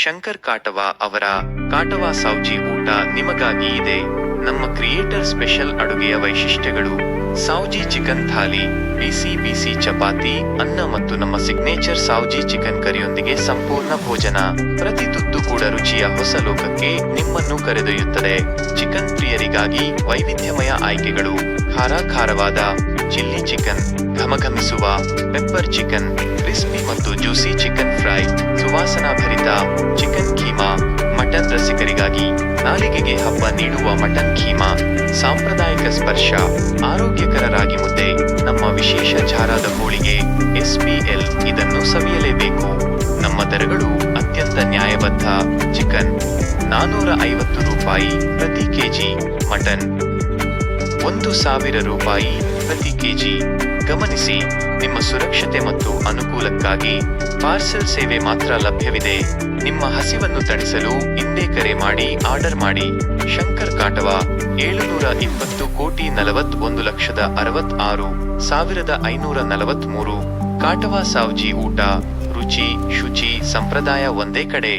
ಶಂಕರ್ ಕಾಟವಾ ಅವರ ಕಾಟವಾ ಸಾವ್ಜಿ ಊಟ ನಿಮಗಾಗಿ ಇದೆ. ನಮ್ಮ ಕ್ರಿಯೇಟರ್ ಸ್ಪೆಷಲ್ ಅಡುಗೆಯ ವೈಶಿಷ್ಟ್ಯಗಳು: ಸಾವ್ಜಿ ಚಿಕನ್ ಥಾಲಿ, ಬಿಸಿ ಬಿಸಿ ಚಪಾತಿ, ಅನ್ನ ಮತ್ತು ನಮ್ಮ ಸಿಗ್ನೇಚರ್ ಸಾವ್ಜಿ ಚಿಕನ್ ಕರಿಯೊಂದಿಗೆ ಸಂಪೂರ್ಣ ಭೋಜನ. ಪ್ರತಿ ತುತ್ತು ಕೂಡ ರುಚಿಯ ಹೊಸ ಲೋಕಕ್ಕೆ ನಿಮ್ಮನ್ನು ಕರೆದೊಯ್ಯುತ್ತದೆ. ಚಿಕನ್ ಪ್ರಿಯರಿಗಾಗಿ ವೈವಿಧ್ಯಮಯ ಆಯ್ಕೆಗಳು: ಖಾರವಾದ ಚಿಲ್ಲಿ ಚಿಕನ್, ಘಮಘಮಿಸುವ ಪೆಪ್ಪರ್ ಚಿಕನ್, ಕ್ರಿಸ್ಪಿ ಮತ್ತು ಜ್ಯೂಸಿ ಚಿಕನ್ ಫ್ರೈ, ಸುವಾಸನಾಭರಿತ ಚಿಕನ್ ಕೀಮಾ. ಮಟನ್ ರಸಿಕರಿಗಾಗಿ ನಾಲಿಗೆಗೆ ಹಬ್ಬ ನೀಡುವ ಮಟನ್ ಕೀಮಾ, ಸಾಂಪ್ರದಾಯಿಕ ಸ್ಪರ್ಶ, ಆರೋಗ್ಯಕರ ರಾಗಿ ಮುದ್ದೆ, ನಮ್ಮ ವಿಶೇಷ ಝಾರಾದ ಹೋಳಿಗೆ SPL, ಇದನ್ನು ಸವಿಯಲೇಬೇಕು. ನಮ್ಮ ದರಗಳು ಅತ್ಯಂತ ನ್ಯಾಯಬದ್ಧ. ಚಿಕನ್ ₹450 ಪ್ರತಿ ಕೆಜಿ, ಮಟನ್ ₹1,000 ಪ್ರತಿ ಕೆಜಿ. ಗಮನಿಸಿ, ನಿಮ್ಮ ಸುರಕ್ಷತೆ ಮತ್ತು ಅನುಕೂಲಕ್ಕಾಗಿ ಪಾರ್ಸೆಲ್ ಸೇವೆ ಮಾತ್ರ ಲಭ್ಯವಿದೆ. ನಿಮ್ಮ ಹಸಿವನ್ನು ತಣಿಸಲು ಇಂದೇ ಕರೆ ಮಾಡಿ ಆರ್ಡರ್ ಮಾಡಿ. ಶಂಕರ್ ಕಾಟವಾ, 720,40,66,543. ಕಾಟವಾ ಸಾವ್ಜಿ ಊಟ, ರುಚಿ, ಶುಚಿ, ಸಂಪ್ರದಾಯ ಒಂದೇ ಕಡೆ.